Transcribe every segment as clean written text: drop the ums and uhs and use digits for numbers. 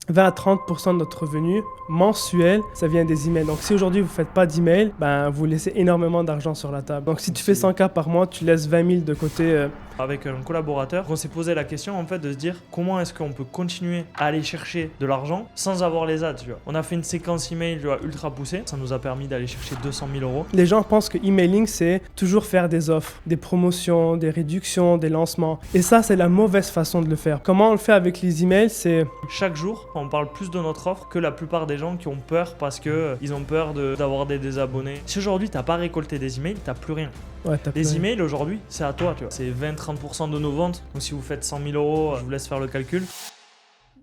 20 à 30% de notre revenu mensuel, ça vient des emails. Donc si aujourd'hui vous ne faites pas d'emails, vous laissez énormément d'argent sur la table. Donc si tu fais 100K par mois, tu laisses 20 000 de côté. Avec un collaborateur, on s'est posé la question en fait de se dire comment est-ce qu'on peut continuer à aller chercher de l'argent sans avoir les ads, tu vois. On a fait une séquence email ultra poussée, ça nous a permis d'aller chercher 200 000 euros. Les gens pensent que emailing, c'est toujours faire des offres, des promotions, des réductions, des lancements. Et ça, c'est la mauvaise façon de le faire. Comment on le fait avec les emails, c'est... Chaque jour, on parle plus de notre offre que la plupart des gens qui ont peur parce qu'ils ont peur d'avoir des désabonnés. Si aujourd'hui, t'as pas récolté des emails, t'as plus rien. Ouais, les emails aujourd'hui, c'est à toi, tu vois. C'est 20-30% de nos ventes. Donc si vous faites 100 000 euros, je vous laisse faire le calcul.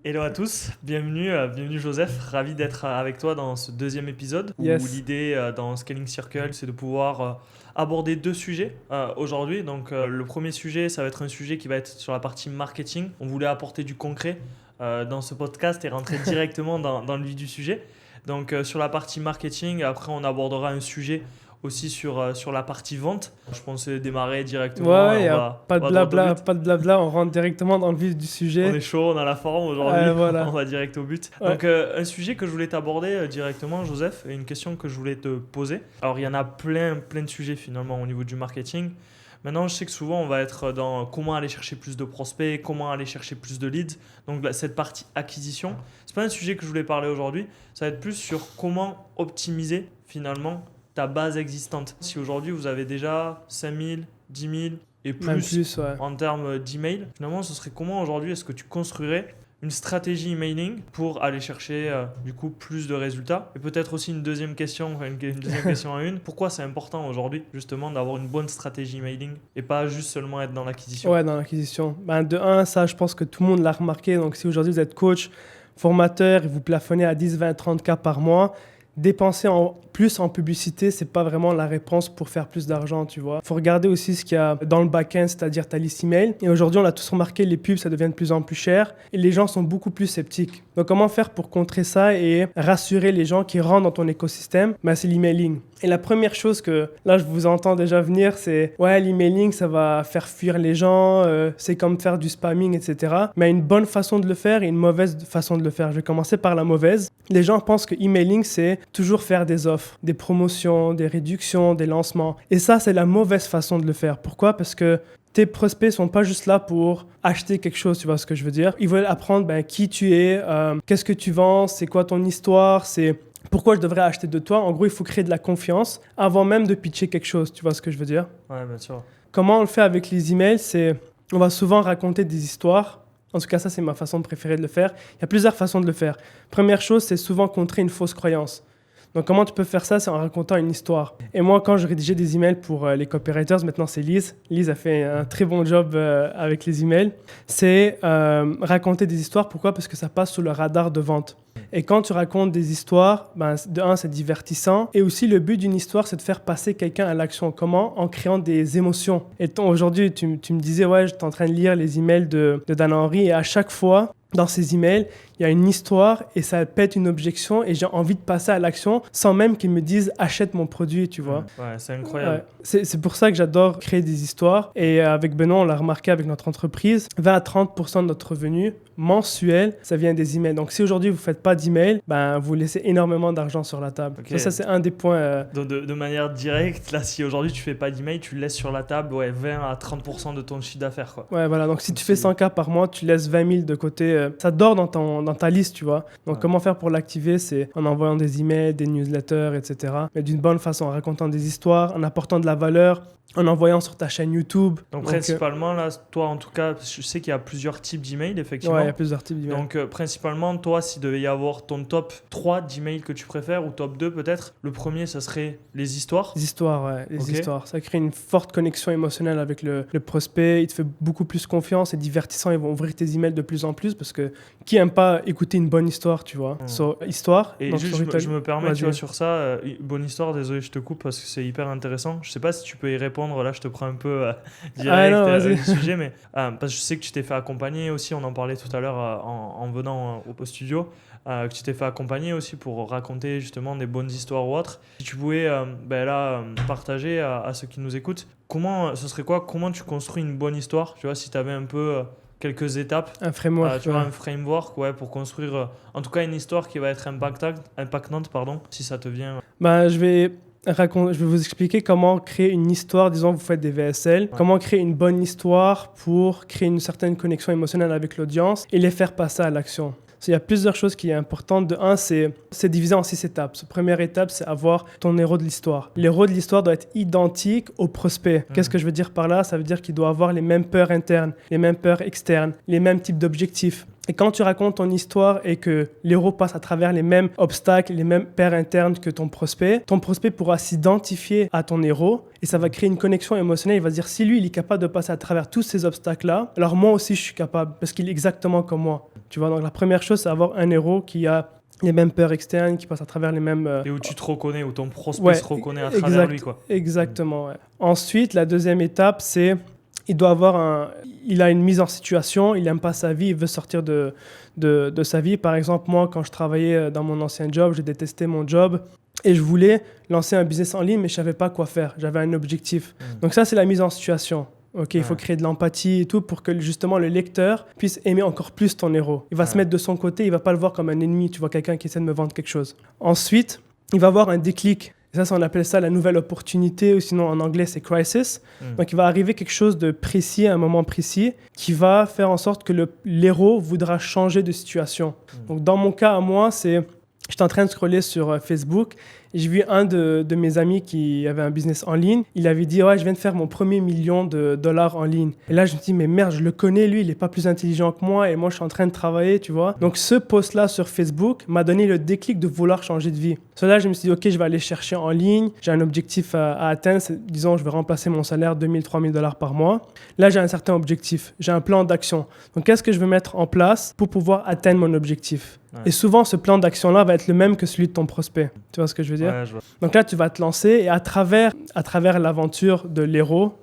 Hello à tous, bienvenue Joseph, ravi d'être avec toi dans ce deuxième épisode où l'idée dans Scaling Circle c'est de pouvoir aborder deux sujets aujourd'hui. Donc le premier sujet, ça va être un sujet qui va être sur la partie marketing. On voulait apporter du concret dans ce podcast et rentrer directement dans le vif du sujet. Donc sur la partie marketing, après on abordera un sujet aussi sur la partie vente. Je pensais démarrer directement. Ouais, pas de blabla, on rentre directement dans le vif du sujet. On est chaud, on a la forme aujourd'hui, voilà. On va direct au but. Ouais. Donc un sujet que je voulais t'aborder directement, Joseph, et une question que je voulais te poser. Alors il y en a plein de sujets finalement au niveau du marketing. Maintenant, je sais que souvent, on va être dans comment aller chercher plus de prospects, comment aller chercher plus de leads. Donc, cette partie acquisition, c'est pas un sujet que je voulais parler aujourd'hui. Ça va être plus sur comment optimiser finalement ta base existante. Si aujourd'hui vous avez déjà 5 000, 10 000 et plus, en termes d'email, finalement ce serait comment aujourd'hui est-ce que tu construirais une stratégie emailing pour aller chercher du coup plus de résultats. Et peut-être aussi une deuxième question à une. Pourquoi c'est important aujourd'hui justement d'avoir une bonne stratégie emailing et pas juste seulement être dans l'acquisition? Ouais, dans l'acquisition. De un, ça je pense que tout le monde l'a remarqué. Donc si aujourd'hui vous êtes coach, formateur et vous plafonnez à 10, 20, 30K par mois, dépenser plus en publicité, c'est pas vraiment la réponse pour faire plus d'argent, tu vois. Il faut regarder aussi ce qu'il y a dans le back-end, c'est-à-dire ta liste email. Et aujourd'hui, on a tous remarqué, les pubs, ça devient de plus en plus cher et les gens sont beaucoup plus sceptiques. Donc, comment faire pour contrer ça et rassurer les gens qui rentrent dans ton écosystème? C'est l'emailing. Et la première chose que, là, je vous entends déjà venir, c'est « Ouais, l'emailing, ça va faire fuir les gens, c'est comme faire du spamming, etc. » Mais une bonne façon de le faire et une mauvaise façon de le faire. Je vais commencer par la mauvaise. Les gens pensent que emailing, c'est toujours faire des offres, des promotions, des réductions, des lancements. Et ça, c'est la mauvaise façon de le faire. Pourquoi? Parce que tes prospects sont pas juste là pour acheter quelque chose, tu vois ce que je veux dire? Ils veulent apprendre qui tu es, qu'est-ce que tu vends, c'est quoi ton histoire, c'est pourquoi je devrais acheter de toi. En gros, il faut créer de la confiance avant même de pitcher quelque chose, tu vois ce que je veux dire? Ouais, bien sûr. Comment on le fait avec les emails? On va souvent raconter des histoires. En tout cas, ça, c'est ma façon préférée de le faire. Il y a plusieurs façons de le faire. Première chose, c'est souvent contrer une fausse croyance. Donc, comment tu peux faire ça? C'est en racontant une histoire. Et moi, quand je rédigeais des emails pour les copywriters, maintenant c'est Lise. Lise a fait un très bon job avec les emails. C'est raconter des histoires. Pourquoi? Parce que ça passe sous le radar de vente. Et quand tu racontes des histoires, de un, c'est divertissant. Et aussi, le but d'une histoire, c'est de faire passer quelqu'un à l'action. Comment? En créant des émotions. Et aujourd'hui, tu me disais, ouais, j'étais en train de lire les emails de Dan Henry. Et à chaque fois, dans ces emails, il y a une histoire et ça pète une objection et j'ai envie de passer à l'action sans même qu'ils me disent « achète mon produit », tu vois. Ouais, c'est incroyable. Ouais. C'est pour ça que j'adore créer des histoires. Et avec Benoît, on l'a remarqué avec notre entreprise, 20 à 30% de notre revenu mensuel, ça vient des emails. Donc si aujourd'hui vous ne faites pas d'emails, vous laissez énormément d'argent sur la table. Okay. Ça, c'est un des points. De manière directe, là, si aujourd'hui tu ne fais pas d'emails, tu laisses sur la table 20 à 30% de ton chiffre d'affaires, quoi. Ouais, voilà. Donc si tu fais 100K par mois, tu laisses 20 000 de côté. Ça dort dans ta liste, tu vois. Donc comment faire pour l'activer? C'est en envoyant des emails, des newsletters, etc. Mais d'une bonne façon, en racontant des histoires, en apportant de la valeur, en envoyant sur ta chaîne YouTube. Donc principalement, là, toi en tout cas, je sais qu'il y a plusieurs types d'emails, effectivement. Ouais, il y a plusieurs types d'emails. Donc principalement, toi, s'il devait y avoir ton top 3 d'emails que tu préfères, ou top 2 peut-être, le premier, ça serait les histoires. Les histoires, ouais. Les histoires. Ça crée une forte connexion émotionnelle avec le prospect. Il te fait beaucoup plus confiance, c'est divertissant. Ils vont ouvrir tes emails de plus en plus parce que qui aime pas écouter une bonne histoire, tu vois. Histoire. Et donc, juste, je me permets, tu vois, sur ça, bonne histoire, désolé, je te coupe parce que c'est hyper intéressant. Je sais pas si tu peux y répondre. Là, je te prends un peu direct du sujet, mais parce que je sais que tu t'es fait accompagner aussi, on en parlait tout à l'heure en venant au studio, que tu t'es fait accompagner aussi pour raconter justement des bonnes histoires ou autres. Si tu pouvais partager à ceux qui nous écoutent, ce serait quoi, comment tu construis une bonne histoire, tu vois, si tu avais un peu quelques étapes. Un framework. Tu vois, un framework pour construire en tout cas une histoire qui va être impactante, si ça te vient. Je vais vous expliquer comment créer une histoire. Disons, vous faites des VSL. Comment créer une bonne histoire pour créer une certaine connexion émotionnelle avec l'audience et les faire passer à l'action. Il y a plusieurs choses qui sont importantes. De un, c'est divisé en 6 étapes. La première étape, c'est avoir ton héros de l'histoire. L'héros de l'histoire doit être identique au prospect. Qu'est-ce que je veux dire par là? Ça veut dire qu'il doit avoir les mêmes peurs internes, les mêmes peurs externes, les mêmes types d'objectifs. Et quand tu racontes ton histoire et que l'héros passe à travers les mêmes obstacles, les mêmes peurs internes que ton prospect pourra s'identifier à ton héros et ça va créer une connexion émotionnelle. Il va se dire, si lui, il est capable de passer à travers tous ces obstacles-là, alors moi aussi, je suis capable parce qu'il est exactement comme moi. Tu vois, donc la première chose, c'est avoir un héros qui a les mêmes peurs externes, qui passe à travers les mêmes... Et où tu te reconnais, où ton prospect se reconnaît à travers lui, quoi. Exactement, ouais. Ensuite, la deuxième étape, c'est... Il a une mise en situation, il n'aime pas sa vie, il veut sortir de sa vie. Par exemple, moi, quand je travaillais dans mon ancien job, j'ai détesté mon job et je voulais lancer un business en ligne, mais je ne savais pas quoi faire. J'avais un objectif. Donc ça, c'est la mise en situation. Il faut créer de l'empathie et tout pour que justement le lecteur puisse aimer encore plus ton héros. Il va se mettre de son côté, il ne va pas le voir comme un ennemi. Tu vois, quelqu'un qui essaie de me vendre quelque chose. Ensuite, il va avoir un déclic. Ça, on appelle ça la nouvelle opportunité, ou sinon en anglais, c'est crisis. Donc, il va arriver quelque chose de précis, à un moment précis, qui va faire en sorte que l'héros voudra changer de situation. Donc, dans mon cas, à moi, j'étais en train de scroller sur Facebook et j'ai vu un de mes amis qui avait un business en ligne. Il avait dit, ouais, je viens de faire mon premier $1 million en ligne. Et là, je me dis, mais merde, je le connais, lui, il n'est pas plus intelligent que moi et moi, je suis en train de travailler, tu vois. Donc, ce post-là sur Facebook m'a donné le déclic de vouloir changer de vie. Là, je me suis dit, OK, je vais aller chercher en ligne. J'ai un objectif à atteindre. Disons, je vais remplacer mon salaire $2 000, $3 000 par mois. Là, j'ai un certain objectif. J'ai un plan d'action. Donc, qu'est-ce que je vais mettre en place pour pouvoir atteindre mon objectif? Et souvent, ce plan d'action-là va être le même que celui de ton prospect. Tu vois ce que je veux dire? Ouais, je vois. Donc là, tu vas te lancer et à travers l'aventure de l'héros,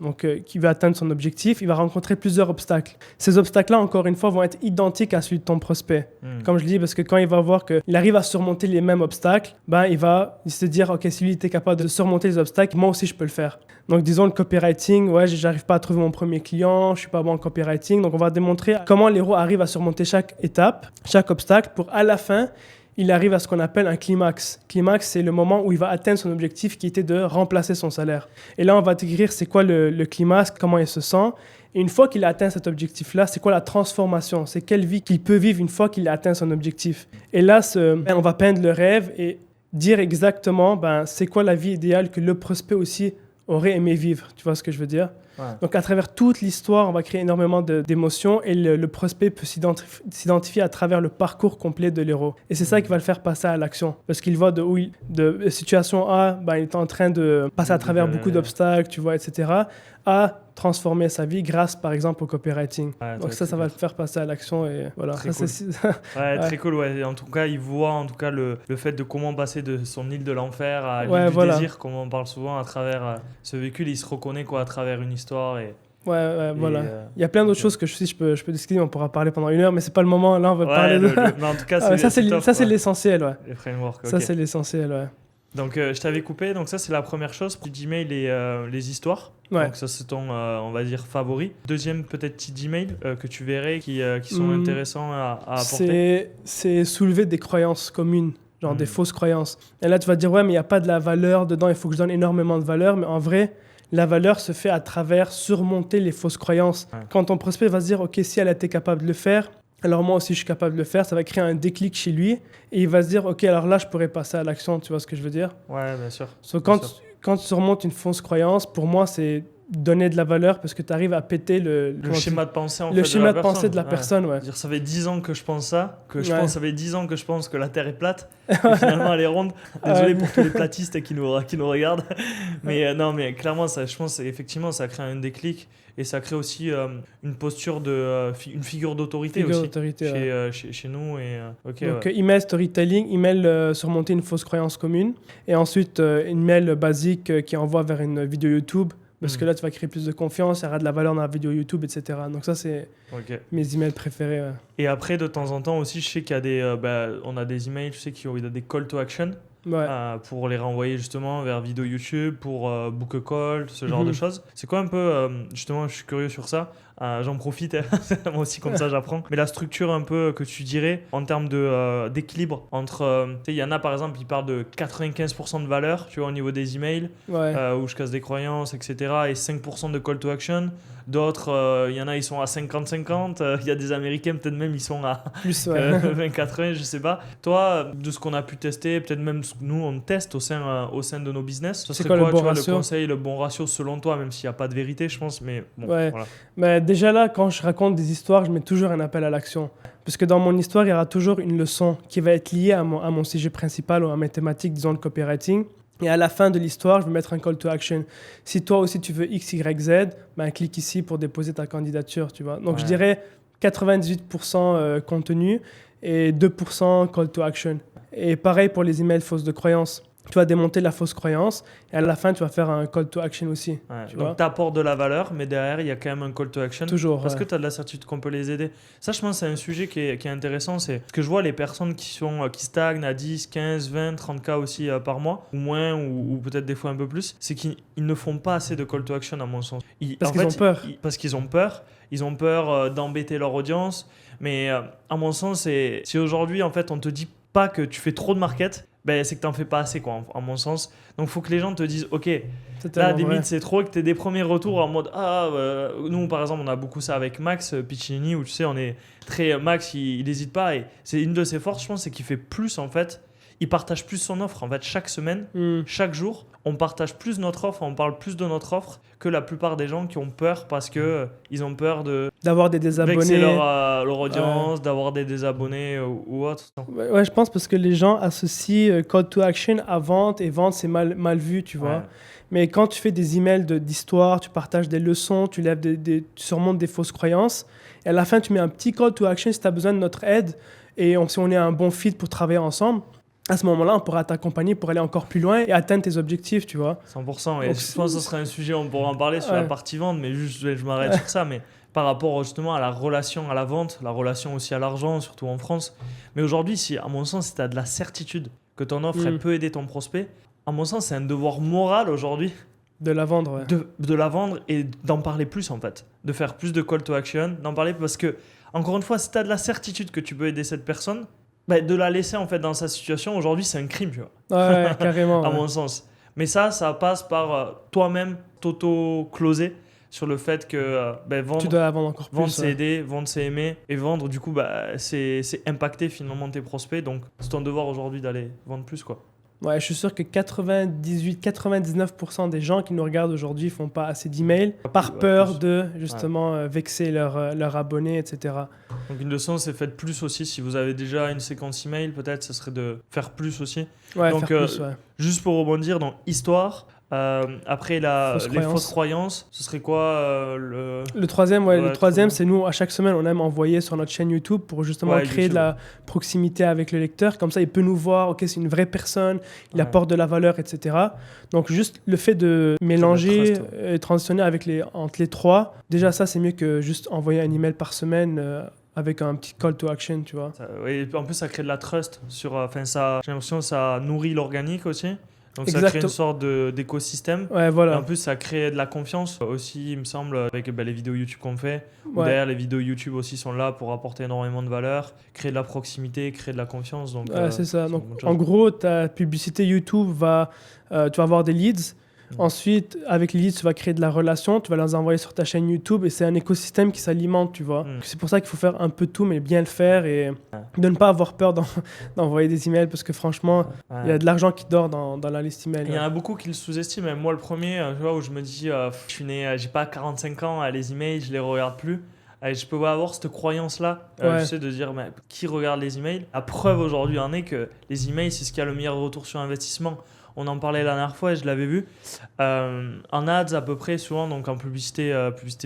qui va atteindre son objectif, il va rencontrer plusieurs obstacles. Ces obstacles-là, encore une fois, vont être identiques à celui de ton prospect. Comme je le dis, parce que quand il va voir qu'il arrive à surmonter les mêmes obstacles, il va se dire, OK, si lui était capable de surmonter les obstacles, moi aussi, je peux le faire. Donc, disons, le copywriting, j'arrive pas à trouver mon premier client, je suis pas bon en copywriting. Donc, on va démontrer comment l'héros arrive à surmonter chaque étape, chaque obstacle, pour à la fin, il arrive à ce qu'on appelle un climax. Climax, c'est le moment où il va atteindre son objectif qui était de remplacer son salaire. Et là, on va décrire c'est quoi le climax, comment il se sent. Et une fois qu'il a atteint cet objectif-là, c'est quoi la transformation? C'est quelle vie qu'il peut vivre une fois qu'il a atteint son objectif? Et là, on va peindre le rêve et dire exactement c'est quoi la vie idéale que le prospect aussi aurait aimé vivre. Tu vois ce que je veux dire? Ouais. Donc, à travers toute l'histoire, on va créer énormément d'émotions et le prospect peut s'identifier à travers le parcours complet de l'héros. Et c'est ça qui va le faire passer à l'action. Parce qu'il va de situation A, il est en train de passer à travers beaucoup d'obstacles, tu vois, etc., à transformer sa vie grâce, par exemple, au copywriting. Ouais, donc ça va le faire passer à l'action et voilà. Très cool. Très cool, ouais. En tout cas, il voit le fait de comment passer de son île de l'enfer à l'île du désir, comme on parle souvent, à travers ce véhicule. Il se reconnaît à travers une histoire et... voilà. Il y a plein d'autres choses que je peux discuter, on pourra parler pendant 1 heure, mais c'est pas le moment. Là, on va parler de... Mais en tout cas, c'est l'essentiel, ouais. Les frameworks, ça, c'est l'essentiel, ouais. Donc, je t'avais coupé. Donc, ça, c'est la première chose. Gmail et les histoires. Ouais. Donc, ça, c'est ton, on va dire, favori. Deuxième, peut-être, petit Gmail que tu verrais qui sont intéressants à apporter. C'est soulever des croyances communes. Genre des fausses croyances. Et là, tu vas te dire, ouais, mais il n'y a pas de la valeur dedans, il faut que je donne énormément de valeur. Mais en vrai, la valeur se fait à travers surmonter les fausses croyances. Ouais. Quand ton prospect va se dire, OK, si elle a été capable de le faire, alors moi aussi je suis capable de le faire, ça va créer un déclic chez lui. Et il va se dire, OK, alors là, je pourrais passer à l'action, tu vois ce que je veux dire? Ouais, bien sûr. Quand tu surmontes une fausse croyance, pour moi, c'est donner de la valeur parce que tu arries à péter le schéma de pensée de la personne. Ouais. Dire, ça fait 10 ans que je pense ça, ça fait 10 ans que je pense que la Terre est plate et finalement elle est ronde. Désolé pour tous les platistes qui nous regardent. Mais non, mais clairement, ça, je pense effectivement ça crée un déclic et ça crée aussi une posture une figure d'autorité chez nous. Donc email storytelling, email surmonter une fausse croyance commune et ensuite email basique qui envoie vers une vidéo YouTube. Parce que là, tu vas créer plus de confiance, il y aura de la valeur dans la vidéo YouTube, etc. Donc ça, c'est mes emails préférés. Ouais. Et après, de temps en temps aussi, je sais qu'il y a on a des emails, je sais qu'il y a des call to action pour les renvoyer justement vers vidéo YouTube, pour book a call, ce genre de choses. C'est quoi un peu, justement, je suis curieux sur ça, J'en profite, hein. Moi aussi comme ça j'apprends. Mais la structure un peu que tu dirais en termes d'équilibre entre, tu sais, il y en a par exemple, ils parlent de 95% de valeur, tu vois, au niveau des emails, Ouais. où je casse des croyances, etc. Et 5% de call to action. D'autres, il y en a, ils sont à 50-50. Il y a des Américains, peut-être même, ils sont à Plus, ouais. 20-80, je sais pas. Toi, de ce qu'on a pu tester, peut-être même ce que nous, on teste au sein de nos business, ce C'est serait quoi le quoi, bon tu vois, le ratio? conseil, le bon ratio selon toi, même s'il n'y a pas de vérité, je pense, mais bon, Ouais. voilà. Mais déjà là, quand je raconte des histoires, je mets toujours un appel à l'action. Parce que dans mon histoire, il y aura toujours une leçon qui va être liée à mon sujet principal ou à mes thématiques, disons le copywriting. Et à la fin de l'histoire, je vais mettre un call to action. Si toi aussi tu veux X, Y, Z, ben clique ici pour déposer ta candidature, tu vois. Donc je Ouais. dirais 98% contenu et 2% call to action. Et pareil pour les emails fausses de croyance. Tu vas démonter la fausse croyance et à la fin, tu vas faire un call to action aussi. Ouais, Tu vois. donc tu apportes de la valeur, mais derrière, il y a quand même un call to action. Toujours. Parce Ouais. que tu as de la certitude qu'on peut les aider. Ça, je pense, c'est un sujet qui est intéressant. C'est ce que je vois, les personnes qui stagnent à 10, 15, 20, 30 cas aussi par mois, ou moins, ou peut-être des fois un peu plus, c'est qu'ils ne font pas assez de call to action, à mon sens. Parce qu'ils ont peur. Parce qu'ils ont peur. Ils ont peur d'embêter leur audience. Mais à mon sens, si aujourd'hui, en fait, on te dit pas que tu fais trop de market, ben, c'est que tu n'en fais pas assez, quoi, à mon sens. Donc, il faut que les gens te disent, OK, C'est là, tellement vrai. limite, c'est trop, et que tu aies des premiers retours en mode nous, par exemple, on a beaucoup ça avec Max Piccinini, où tu sais, on est très. Max, il n'hésite pas, et c'est une de ses forces, je pense, c'est qu'il fait plus, en fait. Il partage plus son offre, en fait, chaque semaine, chaque jour. On partage plus notre offre, on parle plus de notre offre que la plupart des gens qui ont peur parce que ils ont peur de D'avoir des vexer désabonnés. leur audience, d'avoir des désabonnés ou autre. Ouais, je pense parce que les gens associent call to action à vente et vente, c'est mal vu, tu vois. Ouais. Mais quand tu fais des emails d'histoire, tu partages des leçons, tu tu surmontes des fausses croyances, et à la fin, tu mets un petit call to action si tu as besoin de notre aide, et si on est un bon fit pour travailler ensemble, à ce moment-là, on pourra t'accompagner pour aller encore plus loin et atteindre tes objectifs, tu vois. 100%. Et Donc, je pense que ce serait un sujet, on pourra en parler sur la Ouais. partie vente, mais juste, je m'arrête sur ça. Mais par rapport justement à la relation à la vente, la relation aussi à l'argent, surtout en France. Mais aujourd'hui, à mon sens, si tu as de la certitude que ton offre elle peut aider ton prospect, à mon sens, c'est un devoir moral aujourd'hui De la vendre, ouais. de la vendre et d'en parler plus, en fait. De faire plus de call to action, d'en parler parce que, encore une fois, si tu as de la certitude que tu peux aider cette personne, bah, de la laisser en fait dans sa situation, aujourd'hui, c'est un crime, tu vois. Ouais, carrément. À Ouais. mon sens. Mais ça passe par toi-même t'auto-closer sur le fait que Tu vendre, dois la vendre encore plus. vendre c'est Ouais. aider, vendre c'est aimer, et vendre du coup c'est impacter finalement tes prospects. Donc c'est ton devoir aujourd'hui d'aller vendre plus, quoi. Ouais, je suis sûr que 98-99% des gens qui nous regardent aujourd'hui font pas assez d'emails par Ouais, peur plus. de justement vexer leurs abonnés, etc. Donc une leçon, c'est faites plus aussi. Si vous avez déjà une séquence email, peut-être ce serait de faire plus aussi. Ouais, Donc, faire plus, ouais. Juste pour rebondir dans histoire, après les fausses croyances, ce serait quoi Le troisième, ouais, Ouais, le troisième, trop c'est nous, à chaque semaine, on aime envoyer sur notre chaîne YouTube pour justement Ouais, créer de la proximité avec le lecteur. Comme ça, il peut nous voir, ok, c'est une vraie personne, il Ouais. apporte de la valeur, etc. Donc, juste le fait de mélanger trust, et transitionner entre les trois, déjà ça, c'est mieux que juste envoyer un email par semaine avec un petit call to action, tu vois. Oui, et puis en plus, ça crée de la trust. J'ai l'impression que ça nourrit l'organique aussi. Donc ça crée Exactement. une sorte d'écosystème. Ouais, Et voilà. en plus, ça crée de la confiance aussi, il me semble, avec les vidéos YouTube qu'on fait. Ouais. Derrière, les vidéos YouTube aussi sont là pour apporter énormément de valeur, créer de la proximité, créer de la confiance. Donc, Ouais, c'est ça. une Donc, bonne chose. en gros, ta publicité YouTube tu vas avoir des leads. Ensuite, avec les leads, tu vas créer de la relation, tu vas les envoyer sur ta chaîne YouTube et c'est un écosystème qui s'alimente, tu vois. C'est pour ça qu'il faut faire un peu tout, mais bien le faire et de ne pas avoir peur d'envoyer des emails parce que franchement, il y a de l'argent qui dort dans la liste email. Il y en a beaucoup qui le sous-estiment. Même moi, le premier, tu vois, où je me dis, je suis né, j'ai pas 45 ans, les emails, je les regarde plus. Je peux avoir cette croyance-là, Ouais. je sais, de dire, mais qui regarde les emails? La preuve aujourd'hui en est que les emails, c'est ce qui a le meilleur retour sur investissement. On en parlait la dernière fois et je l'avais vu. En ads, à peu près, souvent, donc en publicité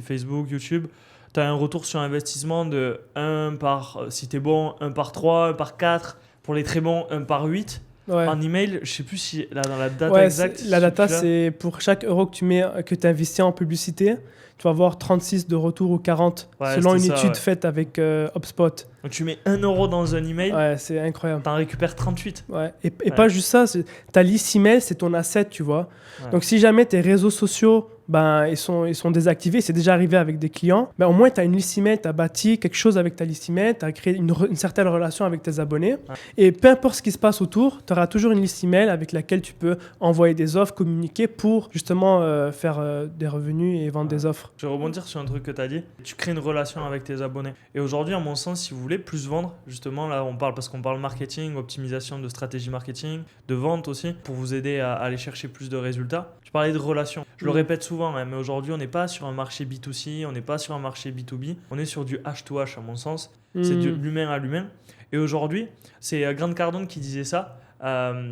Facebook, YouTube, tu as un retour sur investissement de 1 par, si tu es bon, 1 par 3, 1 par 4. Pour les très bons, 1 par 8. Ouais. En email, je sais plus si là, dans la data Ouais, exacte. la data, si tu l'as. c'est pour chaque euro que tu investis en publicité, tu vas avoir 36 de retour ou 40, selon une étude faite avec HubSpot. Donc tu mets 1 euro dans un email, ouais, c'est incroyable. T'en récupères 38. Ouais. Et pas juste ça, ta liste email, c'est ton asset, tu vois. Ouais. Donc si jamais tes réseaux sociaux, ils sont désactivés, c'est déjà arrivé avec des clients, au moins tu as une liste email, tu as bâti quelque chose avec ta liste email, tu as créé une certaine relation avec tes abonnés. Ouais. Et peu importe ce qui se passe autour, tu auras toujours une liste email avec laquelle tu peux envoyer des offres, communiquer pour justement faire des revenus et vendre des offres. Je vais rebondir sur un truc que tu as dit. Tu crées une relation avec tes abonnés. Et aujourd'hui, à mon sens, si vous voulez plus vendre, justement, là, parce qu'on parle marketing, optimisation de stratégie marketing, de vente aussi, pour vous aider à aller chercher plus de résultats. Je parlais de relations. Je le répète souvent, mais aujourd'hui, on n'est pas sur un marché B2C, on n'est pas sur un marché B2B, on est sur du H2H, à mon sens. C'est de l'humain à l'humain. Et aujourd'hui, c'est Grant Cardone qui disait ça,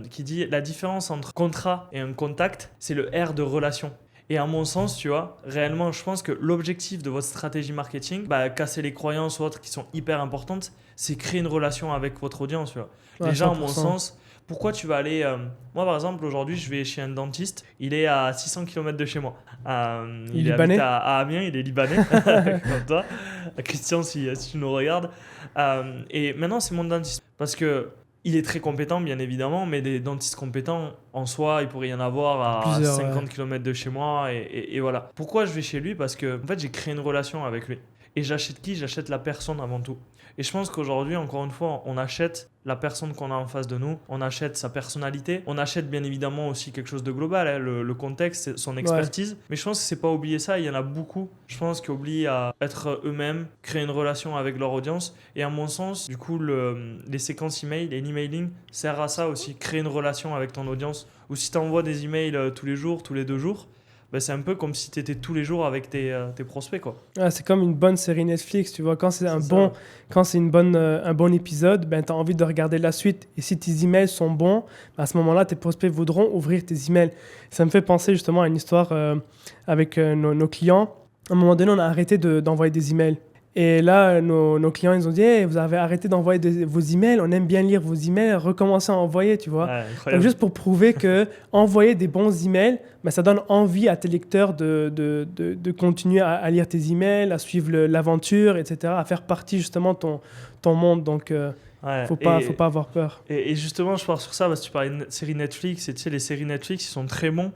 qui dit la différence entre contrat et un contact, c'est le R de relation. Et à mon sens, tu vois, réellement, je pense que l'objectif de votre stratégie marketing, casser les croyances ou autres qui sont hyper importantes, c'est créer une relation avec votre audience. Tu vois. Ouais, déjà, 100%. à mon sens, pourquoi tu vas aller... moi, par exemple, aujourd'hui, je vais chez un dentiste. Il est à 600 km de chez moi. Il est libanais à Amiens, il est libanais, comme toi. Christian, si tu nous regardes. Et maintenant, c'est mon dentiste. Parce que... il est très compétent, bien évidemment, mais des dentistes compétents, en soi, il pourrait y en avoir à 50 km de chez moi. Et voilà. Pourquoi je vais chez lui ? Parce que en fait, j'ai créé une relation avec lui. Et j'achète qui ? J'achète la personne avant tout. Et je pense qu'aujourd'hui, encore une fois, on achète la personne qu'on a en face de nous, on achète sa personnalité, on achète bien évidemment aussi quelque chose de global, hein, le contexte, son expertise. Ouais. Mais je pense que c'est pas oublier ça, il y en a beaucoup, je pense, qui oublient à être eux-mêmes, créer une relation avec leur audience. Et à mon sens, du coup, les séquences email et l'emailing servent à ça aussi, créer une relation avec ton audience. Ou si tu envoies des emails tous les jours, tous les 2 jours, c'est un peu comme si tu étais tous les jours avec tes prospects, quoi. Ah, c'est comme une bonne série Netflix, tu vois. Quand c'est un bon épisode, tu as envie de regarder la suite. Et si tes emails sont bons, à ce moment-là, tes prospects voudront ouvrir tes emails. Ça me fait penser justement à une histoire avec nos clients. À un moment donné, on a arrêté d'envoyer des emails. Et là, nos clients, ils ont dit hey, vous avez arrêté d'envoyer vos emails, on aime bien lire vos emails, recommencez à envoyer, tu vois. Ouais, donc, juste pour prouver que envoyer des bons emails, ça donne envie à tes lecteurs de continuer à lire tes emails, à suivre l'aventure, etc., à faire partie justement de ton monde. Donc, faut pas avoir peur. Et justement, je pars sur ça parce que tu parlais de séries Netflix, et tu sais, les séries Netflix, ils sont très bons.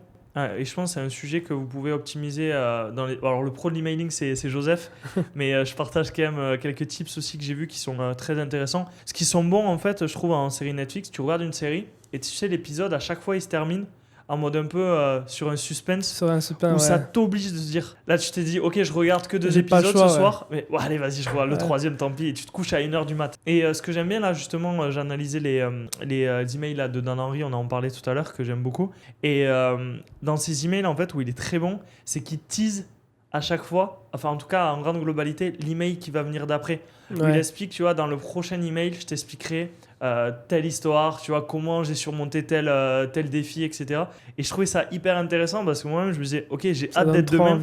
Et je pense que c'est un sujet que vous pouvez optimiser Alors le pro de l'emailing, c'est Joseph, mais je partage quand même quelques tips aussi que j'ai vus qui sont très intéressants. Ce qui sont bons, en fait, je trouve, en série Netflix, tu regardes une série et tu sais, l'épisode, à chaque fois, il se termine en mode un peu sur un suspense où ça t'oblige de se dire, là tu t'es dit ok, je regarde que 2 épisodes ce soir, mais allez vas-y, je vois le 3e, tant pis, et tu te couches à 1h du mat. Et ce que j'aime bien là, justement, j'ai analysé les emails là, de Dan Henry, on en parlait tout à l'heure, que j'aime beaucoup, et dans ces emails en fait où il est très bon, c'est qu'il tease à chaque fois, enfin en tout cas en grande globalité, l'email qui va venir d'après. Où il explique, tu vois, dans le prochain email, je t'expliquerai telle histoire, tu vois, comment j'ai surmonté tel défi, etc. Et je trouvais ça hyper intéressant parce que moi-même, je me disais, ok, j'ai hâte d'être demain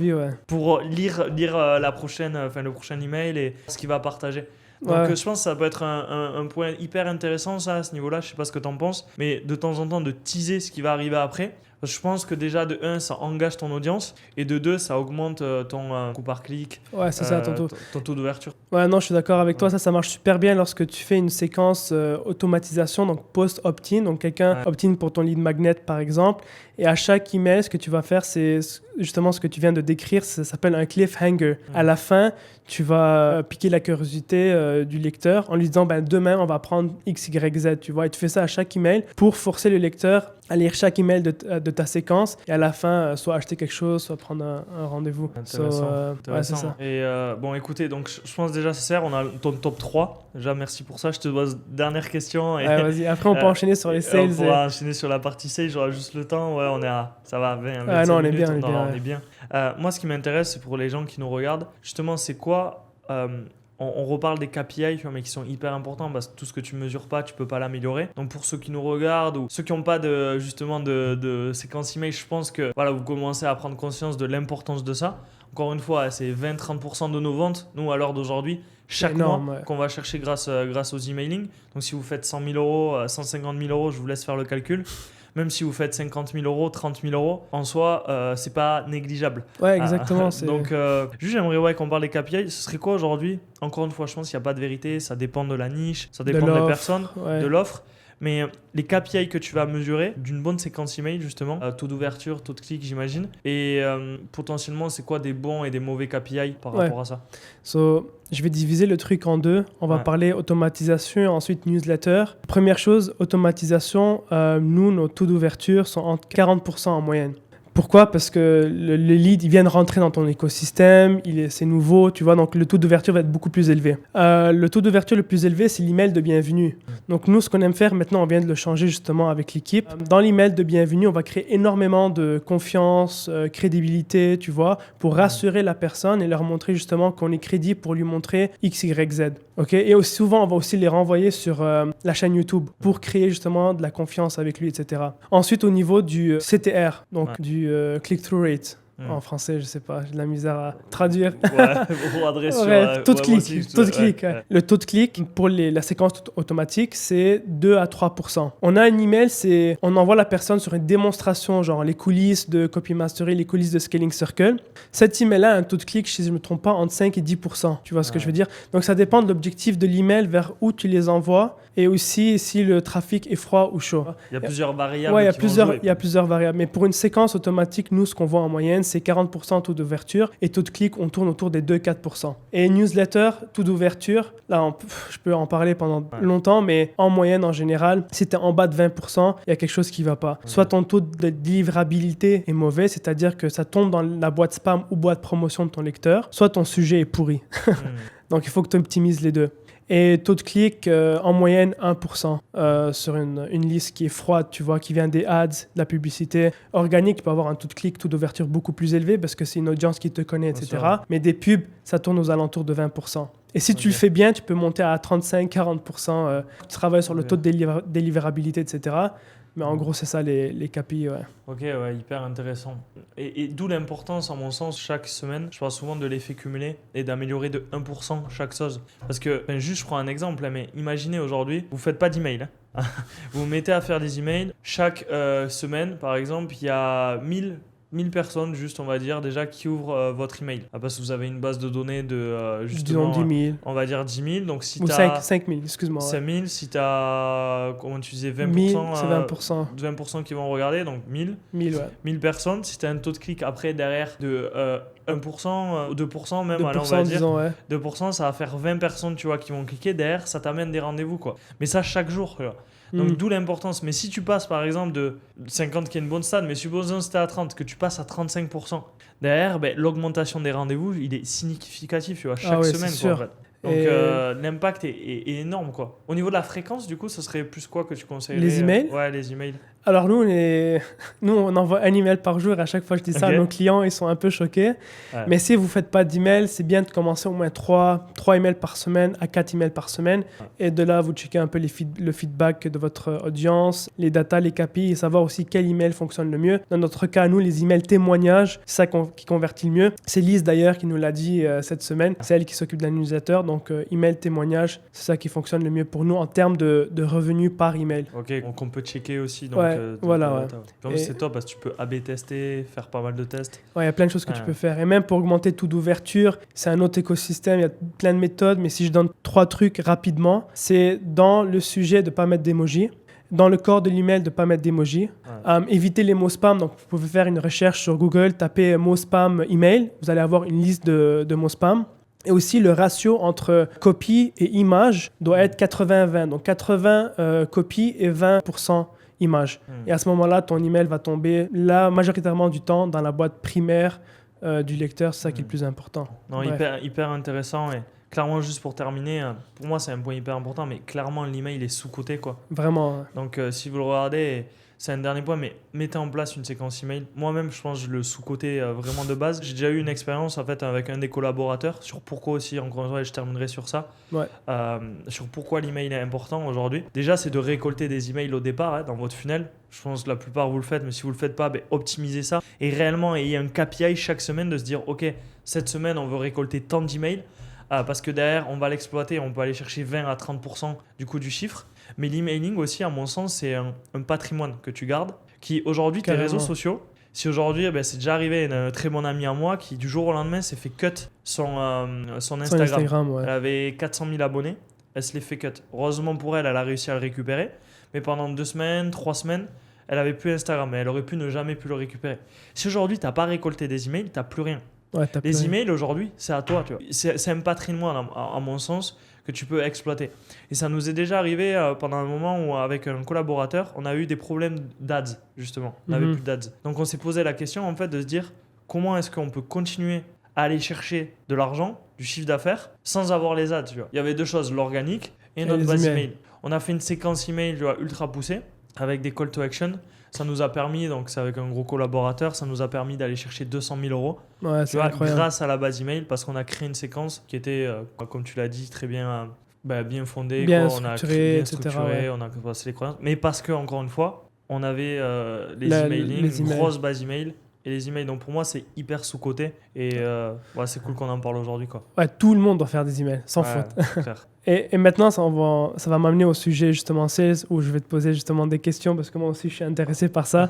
pour lire le prochain email et ce qu'il va partager. Donc je pense que ça peut être un point hyper intéressant ça, à ce niveau-là, je sais pas ce que tu en penses, mais de temps en temps de teaser ce qui va arriver après. Je pense que déjà de 1, ça engage ton audience et de 2, ça augmente ton coût par clic, c'est ça, ton taux d'ouverture. Ouais, non, je suis d'accord avec toi. Ça marche super bien lorsque tu fais une séquence automatisation, donc post-opt-in. Donc quelqu'un opt-in pour ton lead magnet par exemple. Et à chaque email, ce que tu vas faire, c'est justement ce que tu viens de décrire. Ça s'appelle un cliffhanger. À la fin, tu vas piquer la curiosité du lecteur en lui disant demain, on va prendre X, Y, Z. Tu vois, et tu fais ça à chaque email pour forcer le lecteur à lire chaque email de ta séquence et à la fin, soit acheter quelque chose, soit prendre un rendez-vous. Intéressant. C'est ça. Et bon, écoutez, donc je pense déjà c'est ça. On a ton top 3. Déjà, merci pour ça. Je te pose dernière question. Et, vas-y. Après, on peut enchaîner sur les sales. On pourra enchaîner sur la partie sales. J'aurai juste le temps. Ouais, on est ça va, 20 non, on est minutes. On est bien. Moi, ce qui m'intéresse, c'est pour les gens qui nous regardent. Justement, c'est quoi on reparle des KPI, tu vois, mais qui sont hyper importants parce que tout ce que tu mesures pas, tu peux pas l'améliorer. Donc pour ceux qui nous regardent ou ceux qui n'ont pas de séquence email, je pense que vous commencez à prendre conscience de l'importance de ça. Encore une fois, c'est 20-30% de nos ventes. Nous, à l'heure d'aujourd'hui, chaque énorme, mois ouais. qu'on va chercher grâce aux emailing. Donc si vous faites 100 000 euros, 150 000 euros, je vous laisse faire le calcul. Même si vous faites 50 000 euros, 30 000 euros, en soi, c'est pas négligeable. Ouais, exactement. Donc, juste j'aimerais qu'on parle des KPI. Ce serait quoi aujourd'hui? Encore une fois, je pense qu'il n'y a pas de vérité. Ça dépend de la niche, ça dépend des personnes, de l'offre. Mais les KPI que tu vas mesurer d'une bonne séquence email, justement, taux d'ouverture, taux de clic, j'imagine. Et potentiellement, c'est quoi des bons et des mauvais KPI par rapport à ça? Je vais diviser le truc en deux. On va parler automatisation et ensuite newsletter. Première chose, automatisation. Nous, nos taux d'ouverture sont entre 40% en moyenne. Pourquoi? Parce que le lead, il vient de rentrer dans ton écosystème, c'est nouveau, tu vois, donc le taux d'ouverture va être beaucoup plus élevé. Le taux d'ouverture le plus élevé, c'est l'email de bienvenue. Donc nous, ce qu'on aime faire maintenant, on vient de le changer justement avec l'équipe. Dans l'email de bienvenue, on va créer énormément de confiance, crédibilité, tu vois, pour rassurer la personne et leur montrer justement qu'on est crédible pour lui montrer X, Y, Z. Okay? Et aussi, souvent, on va aussi les renvoyer sur la chaîne YouTube pour créer justement de la confiance avec lui, etc. Ensuite, au niveau du CTR, donc du click-through rate. En français, je sais pas, j'ai de la misère à traduire. Pour adresser taux de clic. Le taux de clic pour la séquence automatique, c'est 2 à 3%. On a un email, on envoie la personne sur une démonstration, genre les coulisses de Copy Mastery, les coulisses de Scaling Circle. Cet email-là a un taux de clic, si je ne me trompe pas, entre 5 et 10%. Tu vois ce que je veux dire? Donc ça dépend de l'objectif de l'email, vers où tu les envoies et aussi si le trafic est froid ou chaud. Il y a plusieurs variables. Ouais, il y a plusieurs variables. Mais pour une séquence automatique, nous, ce qu'on voit en moyenne, c'est 40% taux d'ouverture et taux de clic, on tourne autour des 2-4%. Et newsletter, taux d'ouverture, là, je peux en parler pendant longtemps, mais en moyenne, en général, si tu es en bas de 20%, il y a quelque chose qui ne va pas. Soit ton taux de livrabilité est mauvais, c'est-à-dire que ça tombe dans la boîte spam ou boîte promotion de ton lecteur, soit ton sujet est pourri. Donc, il faut que tu optimises les deux. Et taux de clic, en moyenne, 1% sur une liste qui est froide, tu vois, qui vient des ads, de la publicité. Organique peut avoir un taux de clic, taux d'ouverture beaucoup plus élevé parce que c'est une audience qui te connaît, etc. Mais des pubs, ça tourne aux alentours de 20%. Et si tu le fais bien, tu peux monter à 35-40%. Tu travailles sur le taux de délivrabilité, etc. Mais en gros, c'est ça les KPI. Ouais. Ok, ouais, hyper intéressant. Et d'où l'importance, à mon sens, chaque semaine, je parle souvent de l'effet cumulé et d'améliorer de 1% chaque chose. Parce que, juste je prends un exemple, mais imaginez aujourd'hui, vous ne faites pas d'email. Hein. Vous vous mettez à faire des emails. Chaque semaine, par exemple, il y a 1000 personnes, juste on va dire, déjà qui ouvrent votre email. Parce que vous avez une base de données de justement, disons 10 000. On va dire 10 000. Donc si ou tu as 5 000, excuse-moi. 5 000, si tu as, comment tu disais, 20%, 1000, c'est 20%. 20% qui vont regarder, donc 1000. 1000 personnes. Si tu as un taux de clic après derrière de 1%, 2% même, 2%, allez, on va dire. Disons, ouais. 2%, ça va faire 20 personnes, tu vois, qui vont cliquer. Derrière, ça t'amène des rendez-vous, quoi. Mais ça, chaque jour, quoi. Donc d'où l'importance. Mais si tu passes par exemple de 50 qui est une bonne stade, mais supposons que c'était à 30, que tu passes à 35%, derrière, l'augmentation des rendez-vous, il est significatif, tu vois, chaque semaine. Quoi, en fait. Donc l'impact est énorme, quoi. Au niveau de la fréquence, du coup, ce serait plus quoi que tu conseillerais? Les emails? Ouais, les emails. Alors nous, on envoie un email par jour. À chaque fois que je dis ça à nos clients, ils sont un peu choqués. Ouais. Mais si vous ne faites pas d'email, c'est bien de commencer au moins 3 emails par semaine à 4 emails par semaine. Ouais. Et de là, vous checkez un peu le feedback de votre audience, les data, les KPI et savoir aussi quel email fonctionne le mieux. Dans notre cas, nous, les emails témoignages, c'est ça qui convertit le mieux. C'est Lise d'ailleurs qui nous l'a dit cette semaine. C'est elle qui s'occupe de la newsletter. Donc email témoignage, c'est ça qui fonctionne le mieux pour nous en termes de revenus par email. Ok, donc on peut checker aussi. Donc, ouais. Voilà, ouais. Donc c'est top parce que tu peux A/B tester, faire pas mal de tests. Ouais, il y a plein de choses que tu peux faire. Et même pour augmenter le taux d'ouverture, c'est un autre écosystème, il y a plein de méthodes. Mais si je donne 3 trucs rapidement, c'est dans le sujet de ne pas mettre d'emoji. Dans le corps de l'email, de ne pas mettre d'emoji. Éviter les mots spam. Donc, vous pouvez faire une recherche sur Google, taper mots spam email. Vous allez avoir une liste de mots spam. Et aussi, le ratio entre copie et image doit être 80-20. Donc, 80 copies et 20% image. Et à ce moment-là, ton email va tomber là, majoritairement du temps, dans la boîte primaire du lecteur. C'est ça qui est le plus important. Non, hyper intéressant. Et clairement, juste pour terminer, pour moi, c'est un point hyper important, mais clairement, l'email est sous-coté, quoi. Vraiment. Donc, si vous le regardez, c'est un dernier point, mais mettez en place une séquence email. Moi-même, je pense que je le sous-coté vraiment de base. J'ai déjà eu une expérience en fait avec un des collaborateurs sur pourquoi aussi, encore une fois, et je terminerai sur ça, sur pourquoi l'email est important aujourd'hui. Déjà, c'est de récolter des emails au départ dans votre funnel. Je pense que la plupart vous le faites, mais si vous le faites pas, optimisez ça. Et réellement, ayez un KPI chaque semaine de se dire, ok, cette semaine, on veut récolter tant d'emails. parce que derrière, on va l'exploiter, on peut aller chercher 20 à 30% du coût du chiffre. Mais l'emailing aussi, à mon sens, c'est un patrimoine que tu gardes, qui aujourd'hui, tes réseaux sociaux, si aujourd'hui, c'est déjà arrivé une très bonne amie à moi qui, du jour au lendemain, s'est fait cut son Instagram. Ouais. Elle avait 400 000 abonnés, elle se l'est fait cut. Heureusement pour elle, elle a réussi à le récupérer. Mais pendant 2 semaines, 3 semaines, elle n'avait plus Instagram. Mais elle aurait pu ne jamais plus le récupérer. Si aujourd'hui, tu n'as pas récolté des emails, tu n'as plus rien. Ouais, les emails, aujourd'hui, c'est à toi. Tu vois. C'est un patrimoine, à mon sens, que tu peux exploiter. Et ça nous est déjà arrivé pendant un moment où, avec un collaborateur, on a eu des problèmes d'ads, justement. On n'avait plus d'ads. Donc, on s'est posé la question, en fait, de se dire comment est-ce qu'on peut continuer à aller chercher de l'argent, du chiffre d'affaires, sans avoir les ads. Tu vois. Il y avait 2 choses, l'organique et notre base email. On a fait une séquence email ultra poussée avec des call to action. Ça nous a permis, donc c'est avec un gros collaborateur, ça nous a permis d'aller chercher 200 000 euros. Ouais, c'est incroyable. Grâce à la base email, parce qu'on a créé une séquence qui était, comme tu l'as dit, très bien, bien fondée. Bien quoi. structurée, bien structurée, etc. on a passé les croyances. Mais parce que, encore une fois, on avait une grosse base email. Et les emails, donc pour moi, c'est hyper sous-coté. Et c'est cool qu'on en parle aujourd'hui. Quoi. Ouais, tout le monde doit faire des emails, sans faute. Clair. Et maintenant, ça va m'amener au sujet justement 16, où je vais te poser justement des questions, parce que moi aussi, je suis intéressé par ça.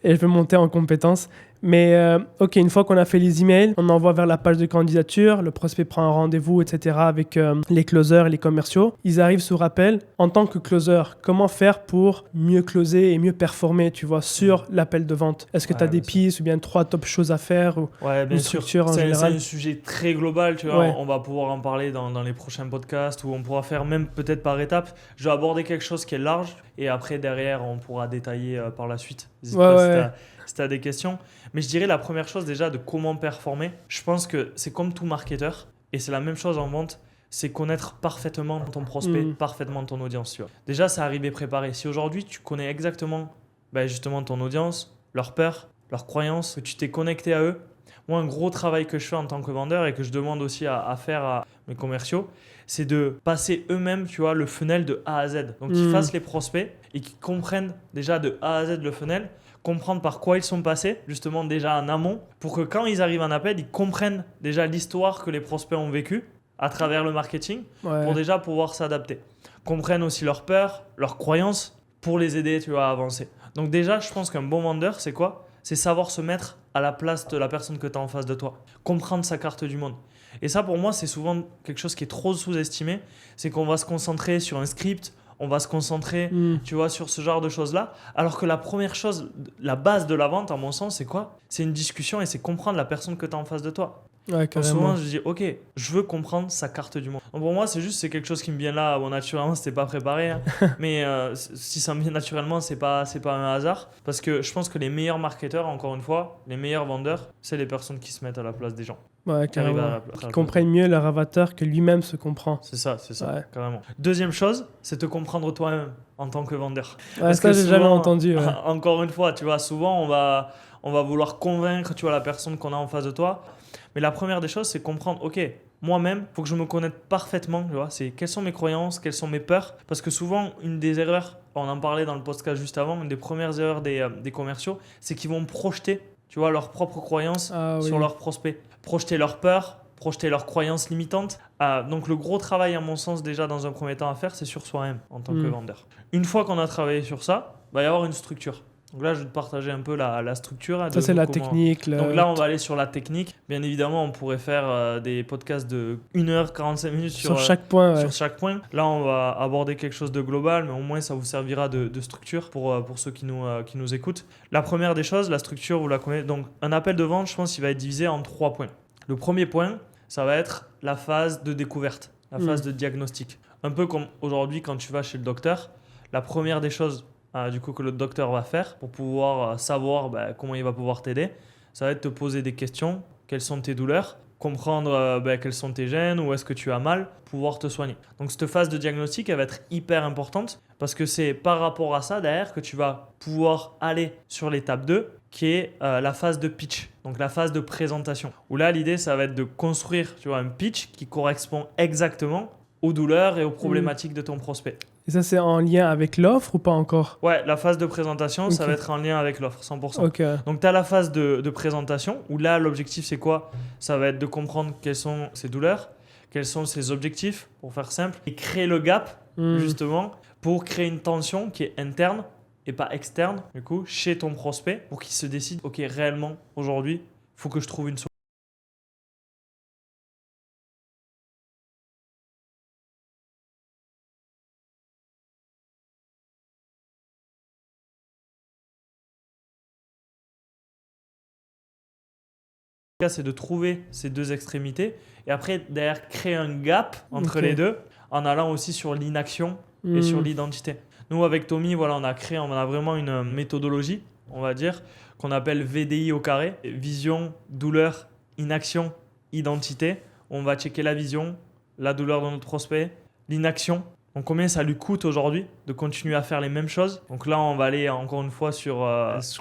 Et je vais monter en compétences. Mais OK, une fois qu'on a fait les emails, on envoie vers la page de candidature, le prospect prend un rendez-vous, etc. avec les closers et les commerciaux. Ils arrivent sous rappel. En tant que closer, comment faire pour mieux closer et mieux performer, tu vois, sur l'appel de vente? Est-ce que tu as des pistes ou bien 3 top choses à faire ou bien structure sûr. en général? C'est un sujet très global, tu vois. Ouais. On va pouvoir en parler dans les prochains podcasts où on pourra faire même peut-être par étapes. Je vais aborder quelque chose qui est large et après, derrière, on pourra détailler par la suite. N'hésite pas si tu as des questions. Mais je dirais la première chose déjà de comment performer. Je pense que c'est comme tout marketeur et c'est la même chose en vente. C'est connaître parfaitement ton prospect, parfaitement ton audience. Tu vois. Déjà, c'est arriver préparé. Si aujourd'hui, tu connais exactement justement ton audience, leurs peurs, leurs croyances, que tu t'es connecté à eux. Moi, un gros travail que je fais en tant que vendeur et que je demande aussi à faire à mes commerciaux, c'est de passer eux-mêmes, tu vois, le funnel de A à Z. Donc, qu'ils fassent les prospects et qu'ils comprennent déjà de A à Z le funnel, comprendre par quoi ils sont passés, justement déjà en amont, pour que quand ils arrivent en appel, ils comprennent déjà l'histoire que les prospects ont vécue à travers le marketing pour déjà pouvoir s'adapter. Comprennent aussi leurs peurs, leurs croyances pour les aider, tu vois, à avancer. Donc déjà, je pense qu'un bon vendeur, c'est quoi ? C'est savoir se mettre à la place de la personne que tu as en face de toi. Comprendre sa carte du monde. Et ça, pour moi, c'est souvent quelque chose qui est trop sous-estimé. C'est qu'on va se concentrer sur un script, on va se concentrer, tu vois, sur ce genre de choses-là. Alors que la première chose, la base de la vente, à mon sens, c'est quoi ? C'est une discussion et c'est comprendre la personne que tu as en face de toi. Ouais, donc souvent, je dis, OK, je veux comprendre sa carte du monde. Donc pour moi, c'est quelque chose qui me vient là. Bon, naturellement, c'était pas préparé. Hein. Mais si ça me vient naturellement, c'est pas un hasard. Parce que je pense que les meilleurs marketeurs, encore une fois, les meilleurs vendeurs, c'est les personnes qui se mettent à la place des gens. Ouais, carrément. Qui comprennent mieux leur avatar que lui-même se comprend. C'est ça, carrément. Deuxième chose, c'est te comprendre toi-même en tant que vendeur. Parce ça, j'ai jamais entendu. Encore une fois, tu vois, souvent, on va vouloir convaincre, tu vois, la personne qu'on a en face de toi. Mais la première des choses, c'est comprendre, OK, moi-même, il faut que je me connaisse parfaitement, tu vois, c'est quelles sont mes croyances, quelles sont mes peurs. Parce que souvent, une des erreurs, on en parlait dans le podcast juste avant, une des premières erreurs des commerciaux, c'est qu'ils vont projeter, tu vois, leurs propres croyances sur leurs prospects. Projeter leurs peurs, projeter leurs croyances limitantes. Donc le gros travail, à mon sens, déjà dans un premier temps à faire, c'est sur soi-même en tant que vendeur. Une fois qu'on a travaillé sur ça, il va y avoir une structure. Donc là, je vais te partager un peu la structure. Ça, c'est la technique. Donc là, on va aller sur la technique. Bien évidemment, on pourrait faire des podcasts de 1h45 minutes sur chaque point. Sur chaque point. Là, on va aborder quelque chose de global, mais au moins, ça vous servira de structure pour ceux qui nous écoutent. La première des choses, la structure, vous la connaissez. Donc, un appel de vente, je pense qu'il va être divisé en 3 points. Le premier point, ça va être la phase de découverte, la phase de diagnostic. Un peu comme aujourd'hui, quand tu vas chez le docteur, la première des choses que le docteur va faire pour pouvoir savoir comment il va pouvoir t'aider, ça va être te poser des questions. Quelles sont tes douleurs ? Comprendre quels sont tes gènes, où est-ce que tu as mal, pouvoir te soigner. Donc cette phase de diagnostic, elle va être hyper importante parce que c'est par rapport à ça derrière que tu vas pouvoir aller sur l'étape 2 qui est la phase de pitch, donc la phase de présentation. Où là, l'idée, ça va être de construire un pitch qui correspond exactement aux douleurs et aux problématiques de ton prospect. Et ça, c'est en lien avec l'offre ou pas encore ? Ouais, la phase de présentation, ça va être en lien avec l'offre, 100%. Okay. Donc, tu as la phase de présentation où là, l'objectif, c'est quoi ? Ça va être de comprendre quelles sont ses douleurs, quels sont ses objectifs, pour faire simple, et créer le gap, justement, pour créer une tension qui est interne et pas externe, du coup, chez ton prospect, pour qu'il se décide, ok, réellement, aujourd'hui, il faut que je trouve une solution. C'est de trouver ces deux extrémités et après derrière créer un gap entre les deux en allant aussi sur l'inaction et sur l'identité. Nous avec Tommy, voilà, on a vraiment une méthodologie, on va dire, qu'on appelle VDI au carré, vision, douleur, inaction, identité. On va checker la vision, la douleur de notre prospect, l'inaction. Donc combien ça lui coûte aujourd'hui de continuer à faire les mêmes choses. Donc là, on va aller encore une fois sur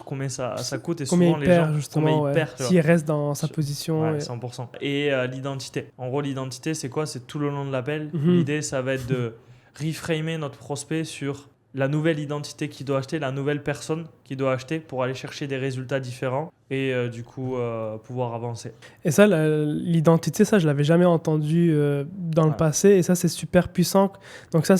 combien ça coûte. Et combien souvent, il perd, les gens, justement, combien ils perdent. s'il reste dans sa position. Ouais, 100%. Et l'identité. En gros, l'identité, c'est quoi? C'est tout le long de l'appel. Mhm. L'idée, ça va être de reframer notre prospect sur la nouvelle identité qu'il doit acheter, la nouvelle personne qu'il doit acheter pour aller chercher des résultats différents et du coup pouvoir avancer. Et ça, l'identité, ça, je l'avais jamais entendu dans le passé. Et ça, c'est super puissant. Donc ça,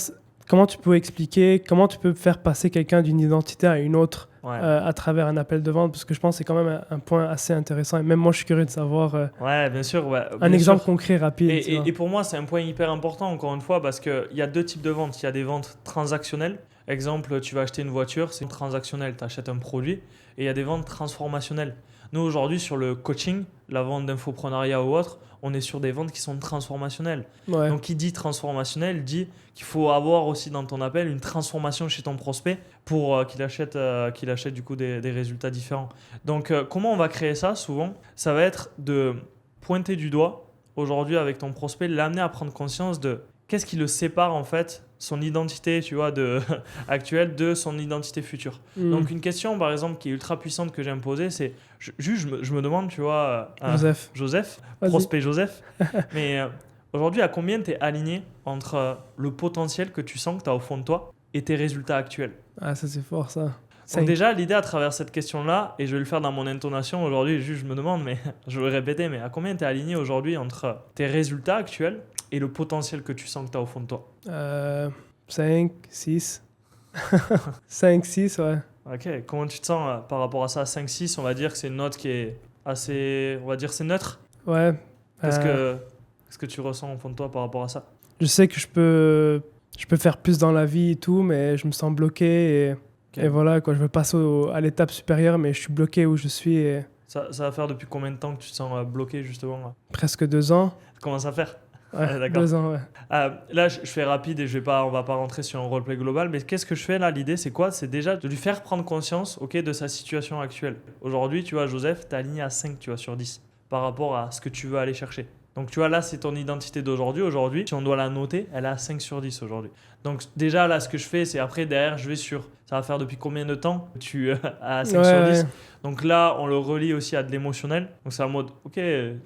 comment tu peux expliquer, comment tu peux faire passer quelqu'un d'une identité à une autre à travers un appel de vente? Parce que je pense que c'est quand même un point assez intéressant. Et même moi, je suis curieux de savoir ouais, bien sûr, un exemple concret, rapide. Et pour moi, c'est un point hyper important, encore une fois, parce qu'il y a deux types de ventes. Il y a des ventes transactionnelles. Exemple, tu vas acheter une voiture, c'est transactionnel, tu achètes un produit. Et il y a des ventes transformationnelles. Nous, aujourd'hui, sur le coaching, la vente d'infoprenariat ou autre, on est sur des ventes qui sont transformationnelles. Ouais. Donc, qui dit transformationnel dit qu'il faut avoir aussi dans ton appel une transformation chez ton prospect pour qu'il achète du coup des résultats différents. Donc, comment on va créer ça souvent? Ça va être de pointer du doigt aujourd'hui avec ton prospect, l'amener à prendre conscience de qu'est-ce qui le sépare en fait, son identité, tu vois, actuelle de son identité future. Donc une question par exemple qui est ultra puissante que j'ai imposée, c'est je me demande, tu vois, Joseph, prospect Joseph, mais aujourd'hui à combien tu es aligné entre le potentiel que tu sens que tu as au fond de toi et tes résultats actuels? Ah, ça c'est fort ça. Donc déjà, l'idée à travers cette question-là, et je vais le faire dans mon intonation aujourd'hui, juste je me demande, mais je vais le répéter, mais à combien tu es aligné aujourd'hui entre tes résultats actuels et le potentiel que tu sens que tu as au fond de toi? 5, 6. 5, 6, ouais. Ok, comment tu te sens par rapport à ça? 5, 6, on va dire que c'est une note qui est assez, on va dire c'est neutre. Ouais. Qu'est-ce que tu ressens au fond de toi par rapport à ça? Je sais que je peux faire plus dans la vie et tout, mais je me sens bloqué et voilà, quoi, je veux passer à l'étape supérieure, mais je suis bloqué où je suis. Ça va faire depuis combien de temps que tu te sens bloqué justement là? Presque 2 ans. Ça commence à faire? Ouais, d'accord. 2 ans, ouais. Là, je fais rapide et on va pas rentrer sur un roleplay global, mais qu'est-ce que je fais là? L'idée, c'est quoi? C'est déjà de lui faire prendre conscience de sa situation actuelle. Aujourd'hui, tu vois, Joseph, tu es aligné à 5 tu vois, sur 10 par rapport à ce que tu veux aller chercher. Donc, tu vois, là, c'est ton identité d'aujourd'hui. Aujourd'hui, si on doit la noter, elle est à 5 sur 10 aujourd'hui. Donc, déjà, là, ce que je fais, c'est après, derrière, je vais sur... Ça va faire depuis combien de temps que tu as 5 sur 10 ouais. Donc là, on le relie aussi à de l'émotionnel. Donc, c'est en mode, ok,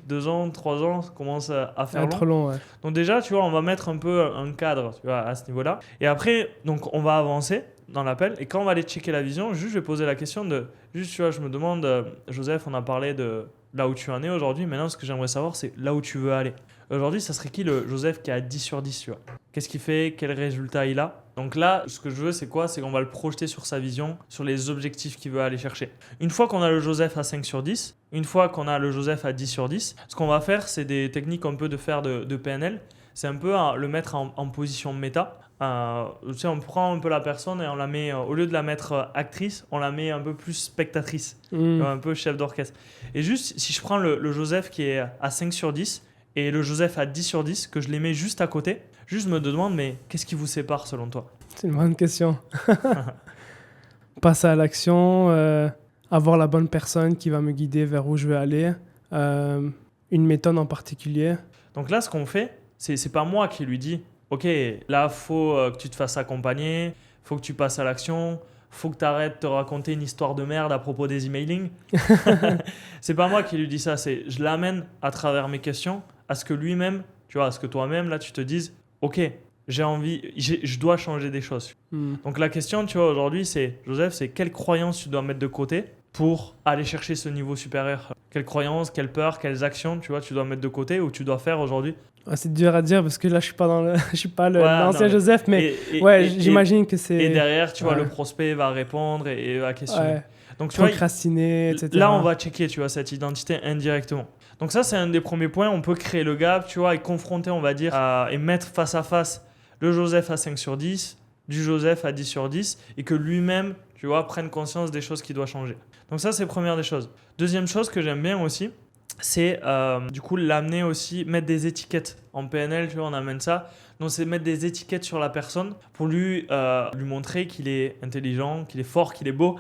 2 ans, 3 ans, ça commence à faire long. Trop long, ouais. Donc déjà, tu vois, on va mettre un peu un cadre, tu vois, à ce niveau-là. Et après, donc, on va avancer dans l'appel. Et quand on va aller checker la vision, juste, je vais poser la question de... Juste, tu vois, je me demande, Joseph, on a parlé de là où tu en es aujourd'hui. Maintenant, ce que j'aimerais savoir, c'est là où tu veux aller. Aujourd'hui, ça serait qui le Joseph qui a 10 sur 10, tu vois? Qu'est-ce qu'il fait? Quel résultat il a? Donc là, ce que je veux, c'est quoi? C'est qu'on va le projeter sur sa vision, sur les objectifs qu'il veut aller chercher. Une fois qu'on a le Joseph à 5 sur 10, une fois qu'on a le Joseph à 10 sur 10, ce qu'on va faire, c'est des techniques un peu de faire de PNL. C'est un peu le mettre en position méta. Tu sais, on prend un peu la personne et on la met, au lieu de la mettre actrice, on la met un peu plus spectatrice, un peu chef d'orchestre. Et juste, si je prends le Joseph qui est à 5 sur 10 et le Joseph à 10 sur 10, que je les mets juste à côté, juste me demande, mais qu'est-ce qui vous sépare selon toi? C'est une bonne question. Passer à l'action, avoir la bonne personne qui va me guider vers où je veux aller, une méthode en particulier. Donc là, ce qu'on fait, c'est pas moi qui lui dis, ok, là, faut que tu te fasses accompagner, faut que tu passes à l'action, faut que tu arrêtes de te raconter une histoire de merde à propos des emailing. C'est pas moi qui lui dis ça, je l'amène à travers mes questions à ce que lui-même, tu vois, à ce que toi-même, là, tu te dises, ok, j'ai envie, je dois changer des choses. Donc la question, tu vois, aujourd'hui, Joseph, c'est quelles croyances tu dois mettre de côté pour aller chercher ce niveau supérieur? Quelles croyances, quelles peurs, quelles actions, tu vois, tu dois mettre de côté ou tu dois faire aujourd'hui Ouais, c'est dur à dire parce que là, je suis pas je suis pas l'ancien non, Joseph, mais j'imagine que c'est... Et derrière, tu vois, le prospect va répondre et va questionner. Ouais. Donc, tu procrastiner, etc. Là, on va checker, tu vois, cette identité indirectement. Donc ça, c'est un des premiers points. On peut créer le gap, tu vois, et confronter, on va dire, et mettre face à face le Joseph à 5 sur 10, du Joseph à 10 sur 10, et que lui-même, tu vois, prenne conscience des choses qui doivent changer. Donc ça, c'est première des choses. Deuxième chose que j'aime bien aussi, c'est du coup l'amener aussi, mettre des étiquettes. En PNL, tu vois, on amène ça. Donc c'est mettre des étiquettes sur la personne pour lui montrer qu'il est intelligent, qu'il est fort, qu'il est beau,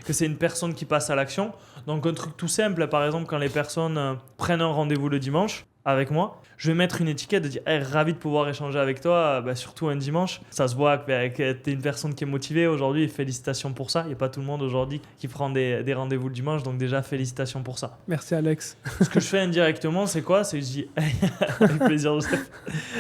que c'est une personne qui passe à l'action. Donc un truc tout simple, par exemple, quand les personnes prennent un rendez-vous le dimanche avec moi, je vais mettre une étiquette de dire hey, ravi de pouvoir échanger avec toi, surtout un dimanche. Ça se voit que tu es une personne qui est motivée aujourd'hui et félicitations pour ça. Il n'y a pas tout le monde aujourd'hui qui prend des rendez-vous le dimanche, donc déjà félicitations pour ça. Merci Alex. Ce que je fais indirectement, c'est quoi? C'est que je dis avec plaisir.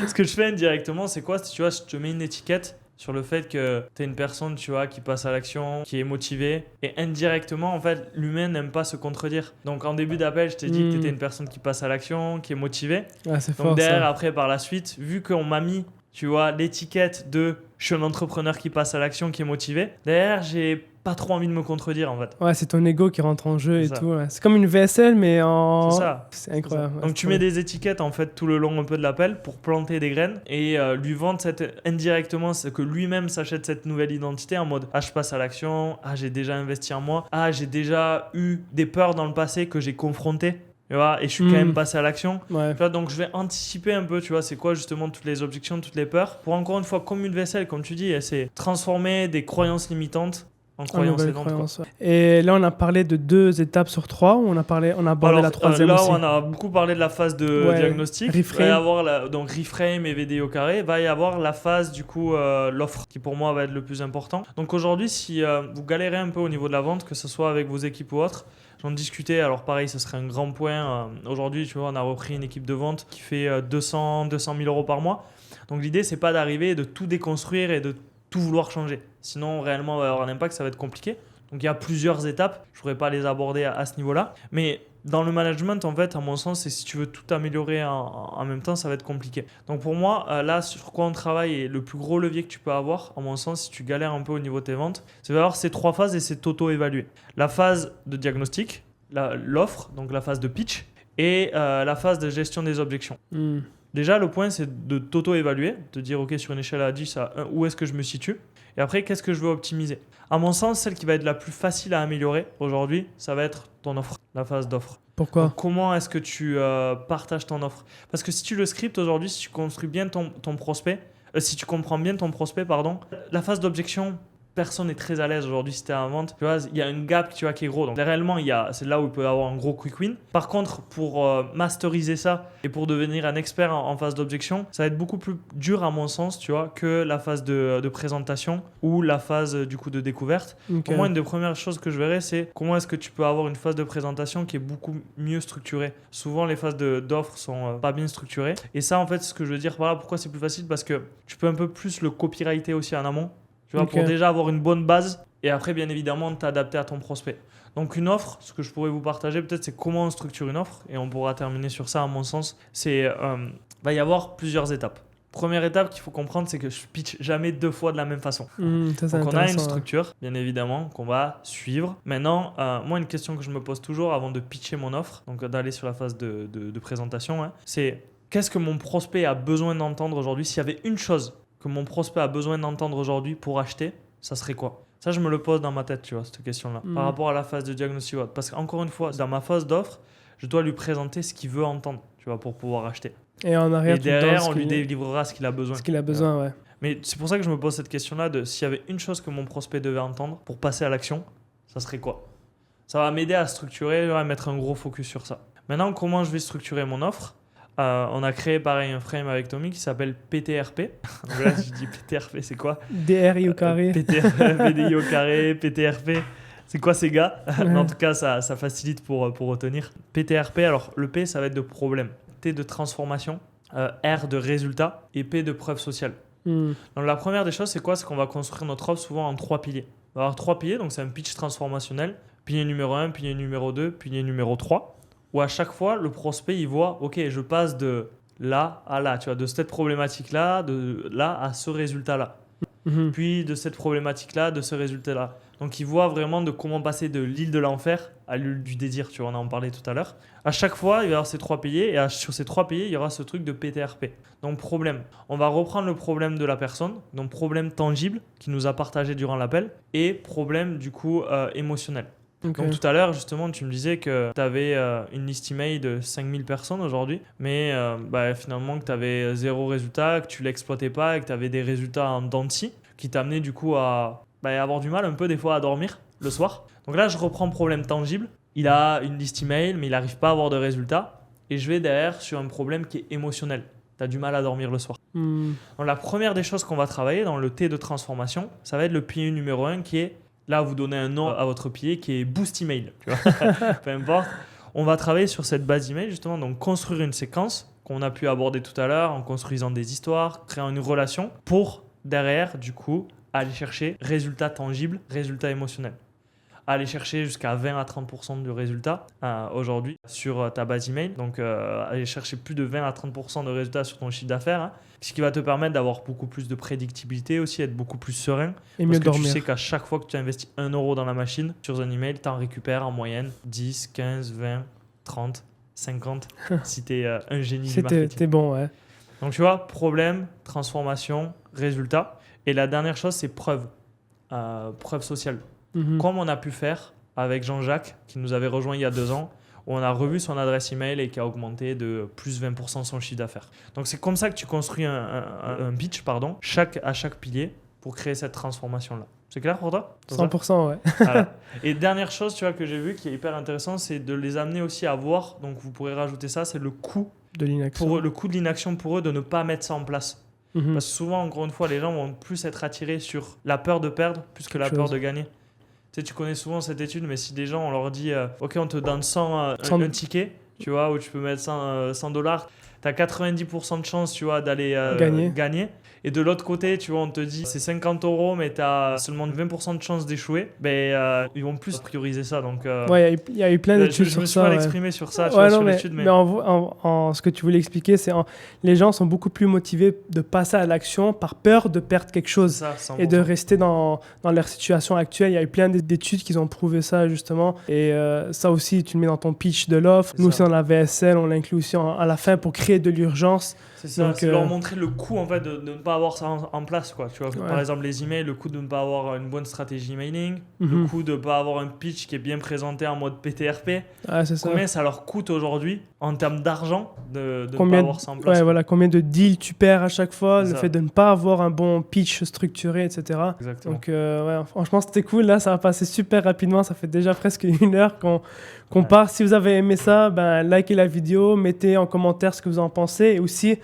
Ce que je fais indirectement, c'est quoi? Tu vois, je te mets une étiquette sur le fait que tu es une personne, tu vois, qui passe à l'action, qui est motivée. Et indirectement, en fait, l'humain n'aime pas se contredire. Donc, en début d'appel, je t'ai dit que tu étais une personne qui passe à l'action, qui est motivée. Ah, c'est donc, fort, derrière, ça. après, par la suite, vu qu'on m'a mis, tu vois, l'étiquette de je suis un entrepreneur qui passe à l'action, qui est motivé, derrière, j'ai pas trop envie de me contredire, en fait. Ouais, c'est ton ego qui rentre en jeu C'est et ça. tout. Ouais. C'est comme une VSL, mais en... C'est ça. C'est incroyable. Donc tu mets des étiquettes en fait tout le long un peu de l'appel pour planter des graines et lui vendre indirectement que lui-même s'achète cette nouvelle identité en mode je passe à l'action, j'ai déjà investi en moi, j'ai déjà eu des peurs dans le passé que j'ai confrontées. Tu vois, et je suis quand même passé à l'action. Ouais. Tu vois, donc je vais anticiper un peu, tu vois, c'est quoi justement toutes les objections, toutes les peurs. Pour encore une fois, comme une vaisselle, comme tu dis, c'est transformer des croyances limitantes en croyances aidantes. Ouais. Et là, on a parlé de 2 étapes sur 3, ou on a abordé la troisième là, aussi. on a beaucoup parlé de la phase de diagnostic. Reframe. Va y avoir donc reframe et VDI au carré. Va y avoir la phase du coup l'offre qui pour moi va être le plus important. Donc aujourd'hui, si vous galérez un peu au niveau de la vente, que ce soit avec vos équipes ou autres, j'en discutais. Alors pareil, ce serait un grand point. Aujourd'hui, tu vois, on a repris une équipe de vente qui fait 200 000 euros par mois. Donc l'idée, c'est pas d'arriver et de tout déconstruire et de tout vouloir changer. Sinon, réellement, on va avoir un impact, ça va être compliqué. Donc, il y a plusieurs étapes. Je ne pourrais pas les aborder à ce niveau-là. Mais dans le management, en fait, à mon sens, si tu veux tout améliorer en même temps, ça va être compliqué. Donc, pour moi, là, sur quoi on travaille et le plus gros levier que tu peux avoir, à mon sens, si tu galères un peu au niveau de tes ventes, c'est d'avoir ces 3 phases et c'est auto-évaluer. La phase de diagnostic, l'offre, donc la phase de pitch et la phase de gestion des objections. Déjà, le point, c'est de t'auto-évaluer, de dire, OK, sur une échelle à 10, où est-ce que je me situe? Et après, qu'est-ce que je veux optimiser? À mon sens, celle qui va être la plus facile à améliorer aujourd'hui, ça va être ton offre, la phase d'offre. Pourquoi? Donc, comment est-ce que tu partages ton offre? Parce que si tu le scriptes aujourd'hui, si tu construis bien ton prospect, si tu comprends bien ton prospect, la phase d'objection, personne n'est très à l'aise aujourd'hui si tu es en vente. Tu vois, il y a une gap qui est gros. Donc réellement, c'est là où il peut y avoir un gros quick win. Par contre, pour masteriser ça et pour devenir un expert en phase d'objection, ça va être beaucoup plus dur à mon sens, tu vois, que la phase de présentation ou la phase du coup de découverte. Okay. Pour moi, une des premières choses que je verrais, c'est comment est-ce que tu peux avoir une phase de présentation qui est beaucoup mieux structurée. Souvent, les phases d'offres sont pas bien structurées. Et ça, en fait, ce que je veux dire par là, pourquoi c'est plus facile? Parce que tu peux un peu plus le copywriter aussi en amont. Tu vois, pour déjà avoir une bonne base et après, bien évidemment, t'adapter à ton prospect. Donc, une offre, ce que je pourrais vous partager peut-être, c'est comment on structure une offre et on pourra terminer sur ça, à mon sens. Va y avoir plusieurs étapes. Première étape qu'il faut comprendre, c'est que je pitch jamais 2 fois de la même façon. Ça, donc, on a une structure, bien évidemment, qu'on va suivre. Maintenant, moi, une question que je me pose toujours avant de pitcher mon offre, donc d'aller sur la phase de présentation, c'est qu'est-ce que mon prospect a besoin d'entendre aujourd'hui? S'il y avait une chose que mon prospect a besoin d'entendre aujourd'hui pour acheter, ça serait quoi? Ça, je me le pose dans ma tête, tu vois, cette question-là, par rapport à la phase de diagnostic. Parce qu'encore une fois, dans ma phase d'offre, je dois lui présenter ce qu'il veut entendre, tu vois, pour pouvoir acheter. Et en arrière, derrière, on lui délivrera ce qu'il a besoin. Ce qu'il a besoin, ouais. Mais c'est pour ça que je me pose cette question-là de s'il y avait une chose que mon prospect devait entendre pour passer à l'action, ça serait quoi? Ça va m'aider à structurer, à mettre un gros focus sur ça. Maintenant, comment je vais structurer mon offre? On a créé pareil un frame avec Tommy qui s'appelle PTRP. Donc là, je dis PTRP, c'est quoi? DRI au carré. VDI au carré, PTRP. C'est quoi ces gars? Mais en tout cas, ça facilite pour retenir. PTRP, alors le P, ça va être de problème. T de transformation, R de résultat et P de preuve sociale. Donc la première des choses, c'est quoi? C'est qu'on va construire notre offre souvent en 3 piliers. On va avoir 3 piliers, donc c'est un pitch transformationnel. Pilier numéro 1, pilier numéro 2, pilier numéro 3. Où à chaque fois, le prospect, il voit, OK, je passe de là à là, tu vois, de cette problématique-là, de là à ce résultat-là. Puis de cette problématique-là, de ce résultat-là. Donc, il voit vraiment de comment passer de l'île de l'enfer à l'île du désir, tu vois, on en parlait tout à l'heure. À chaque fois, il va y avoir ces 3 piliers et sur ces 3 piliers, il y aura ce truc de PTRP. Donc, problème. On va reprendre le problème de la personne, donc problème tangible qui nous a partagé durant l'appel et problème du coup émotionnel. Ok. Donc tout à l'heure, justement, tu me disais que tu avais une liste email de 5000 personnes aujourd'hui, mais finalement que tu avais 0 résultat, que tu ne l'exploitais pas et que tu avais des résultats en dents de scie qui t'amenaient du coup à avoir du mal un peu des fois à dormir le soir. Donc là, je reprends problème tangible. Il a une liste email, mais il n'arrive pas à avoir de résultats. Et je vais derrière sur un problème qui est émotionnel. Tu as du mal à dormir le soir. Donc la première des choses qu'on va travailler dans le T de transformation, ça va être le pilier numéro 1 qui est, là vous donnez un nom à votre pilier qui est Boost Email. Tu vois peu importe. On va travailler sur cette base email justement, donc construire une séquence qu'on a pu aborder tout à l'heure en construisant des histoires, créant une relation pour derrière du coup aller chercher résultats tangibles, résultats émotionnels. Aller chercher jusqu'à 20 à 30% de résultats aujourd'hui sur ta base email. Donc, aller chercher plus de 20 à 30% de résultats sur ton chiffre d'affaires, ce qui va te permettre d'avoir beaucoup plus de prédictibilité aussi, être beaucoup plus serein. Et parce mieux que dormir. tu sais qu'à chaque fois que tu investis 1 euro dans la machine, sur un email, tu en récupères en moyenne 10, 15, 20, 30, 50 si tu es un génie du marketing. T'es bon, ouais. Donc, tu vois, problème, transformation, résultat. Et la dernière chose, c'est preuve. Preuve sociale. Comme on a pu faire avec Jean-Jacques, qui nous avait rejoint il y a 2 ans, où on a revu son adresse email et qui a augmenté de plus 20% son chiffre d'affaires. Donc, c'est comme ça que tu construis un pitch à chaque pilier pour créer cette transformation-là. C'est clair pour toi ? 100%, ouais. Voilà. Et dernière chose, tu vois, que j'ai vu qui est hyper intéressant, c'est de les amener aussi à voir, donc vous pourrez rajouter ça, c'est le coût De l'inaction. pour eux, le coût de l'inaction pour eux de ne pas mettre ça en place. Parce que souvent, encore une fois, les gens vont plus être attirés sur la peur de perdre plus que la peur de gagner. Tu connais souvent cette étude, mais si des gens, on leur dit OK, on te donne 100 un ticket, tu vois, où tu peux mettre $100, tu as 90% de chance, tu vois, d'aller gagner. Et de l'autre côté, tu vois, on te dit c'est 50 €, mais tu as seulement 20% de chance d'échouer. Ils vont plus prioriser ça. Donc, ouais, il y a eu plein d'études sur ça. Je me suis mal exprimé sur ça, ouais, sur non, l'étude. Mais ce que tu voulais expliquer, c'est les gens sont beaucoup plus motivés de passer à l'action par peur de perdre quelque chose ça, et de rester dans leur situation actuelle. Il y a eu plein d'études qui ont prouvé ça, justement. Et ça aussi, tu le mets dans ton pitch de l'offre. Nous aussi, dans la VSL, on l'inclut aussi à la fin pour créer de l'urgence. C'est ça, c'est leur montrer le coût en fait, de ne pas avoir ça en place. Quoi. Tu vois, par exemple, les emails, le coût de ne pas avoir une bonne stratégie emailing, le coût de ne pas avoir un pitch qui est bien présenté en mode PTRP. Combien ça leur coûte aujourd'hui en termes d'argent de ne pas avoir ça en place. Ouais, voilà, combien de deals tu perds à chaque fois, le fait de ne pas avoir un bon pitch structuré, etc. Exactement. Donc, franchement, c'était cool. Là, ça va passer super rapidement. Ça fait déjà presque 1 heure qu'on part. Si vous avez aimé ça, likez la vidéo, mettez en commentaire ce que vous en pensez et aussi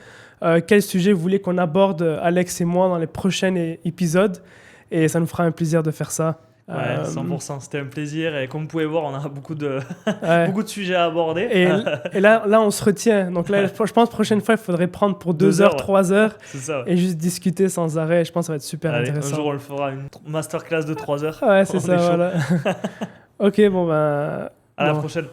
quel sujet vous voulez qu'on aborde, Alex et moi, dans les prochains épisodes. Et ça nous fera un plaisir de faire ça. Ouais, 100%, c'était un plaisir. Et comme vous pouvez voir, on a beaucoup de sujets à aborder. Et là, on se retient. Donc là, je pense prochaine fois, il faudrait prendre pour 2 heures, 3 heures et juste discuter sans arrêt. Je pense que ça va être super intéressant. Un jour, on le fera, une masterclass de 3 heures. Ouais, c'est ça, voilà. Ok, bon, à la prochaine.